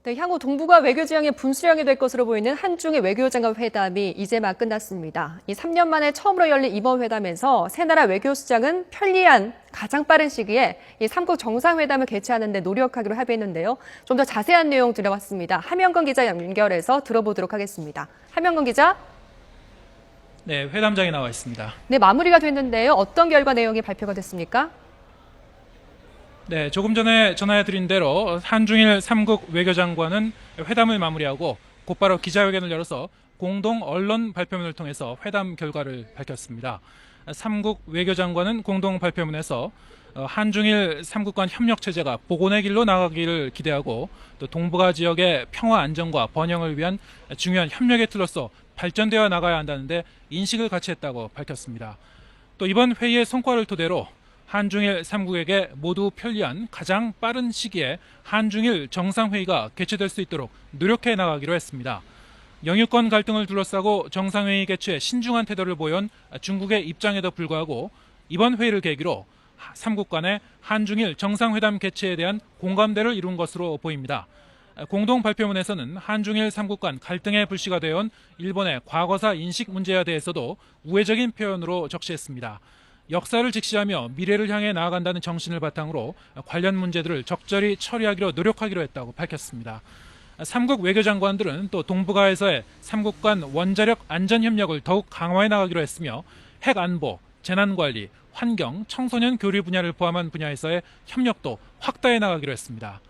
네, 향후 동북아 외교 지향의 분수령이 될 것으로 보이는 한중의 외교장관 회담이 이제 막 끝났습니다. 이 3년 만에 처음으로 열린 이번 회담에서 세 나라 외교 수장은 편리한 가장 빠른 시기에 이 3국 정상회담을 개최하는 데 노력하기로 합의했는데요. 좀 더 자세한 내용 들어봤습니다. 함영건 기자 연결해서 들어보도록 하겠습니다. 함영건 기자. 네, 회담장에 나와 있습니다. 네, 마무리가 됐는데요. 어떤 결과 내용이 발표가 됐습니까? 네, 조금 전에 전해드린 대로 한중일 3국 외교장관은 회담을 마무리하고 곧바로 기자회견을 열어서 공동 언론 발표문을 통해서 회담 결과를 밝혔습니다. 3국 외교장관은 공동 발표문에서 한중일 3국 간 협력 체제가 복원의 길로 나가기를 기대하고 또 동북아 지역의 평화 안정과 번영을 위한 중요한 협력의 틀로서 발전되어 나가야 한다는데 인식을 같이 했다고 밝혔습니다. 또 이번 회의의 성과를 토대로 한중일 3국에게 모두 편리한 가장 빠른 시기에 한중일 정상회의가 개최될 수 있도록 노력해 나가기로 했습니다. 영유권 갈등을 둘러싸고 정상회의 개최에 신중한 태도를 보여온 중국의 입장에도 불구하고 이번 회의를 계기로 3국 간의 한중일 정상회담 개최에 대한 공감대를 이룬 것으로 보입니다. 공동 발표문에서는 한중일 3국 간 갈등의 불씨가 되어온 일본의 과거사 인식 문제에 대해서도 우회적인 표현으로 적시했습니다. 역사를 직시하며 미래를 향해 나아간다는 정신을 바탕으로 관련 문제들을 적절히 처리하기로 노력하기로 했다고 밝혔습니다. 3국 외교장관들은 또 동북아에서의 3국 간 원자력 안전협력을 더욱 강화해 나가기로 했으며 핵안보, 재난관리, 환경, 청소년 교류 분야를 포함한 분야에서의 협력도 확대해 나가기로 했습니다.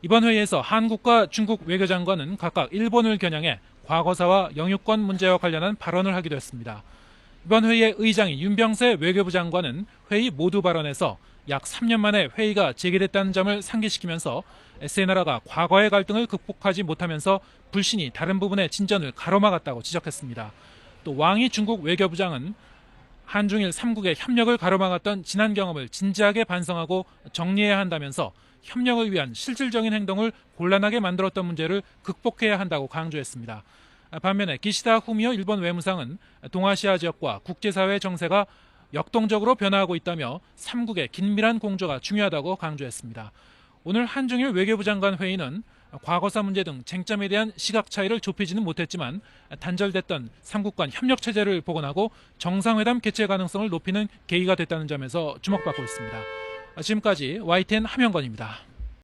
이번 회의에서 한국과 중국 외교장관은 각각 일본을 겨냥해 과거사와 영유권 문제와 관련한 발언을 하기도 했습니다. 이번 회의의 의장인 윤병세 외교부 장관은 회의 모두 발언에서 약 3년 만에 회의가 재개됐다는 점을 상기시키면서 세 나라가 과거의 갈등을 극복하지 못하면서 불신이 다른 부분의 진전을 가로막았다고 지적했습니다. 또 왕이 중국 외교부장은 한중일 3국의 협력을 가로막았던 지난 경험을 진지하게 반성하고 정리해야 한다면서 협력을 위한 실질적인 행동을 곤란하게 만들었던 문제를 극복해야 한다고 강조했습니다. 반면에 기시다 후미오 일본 외무상은 동아시아 지역과 국제사회 정세가 역동적으로 변화하고 있다며 3국의 긴밀한 공조가 중요하다고 강조했습니다. 오늘 한중일 외교부 장관 회의는 과거사 문제 등 쟁점에 대한 시각 차이를 좁히지는 못했지만 단절됐던 3국 간 협력 체제를 복원하고 정상회담 개최 가능성을 높이는 계기가 됐다는 점에서 주목받고 있습니다. 지금까지 YTN 함영건입니다.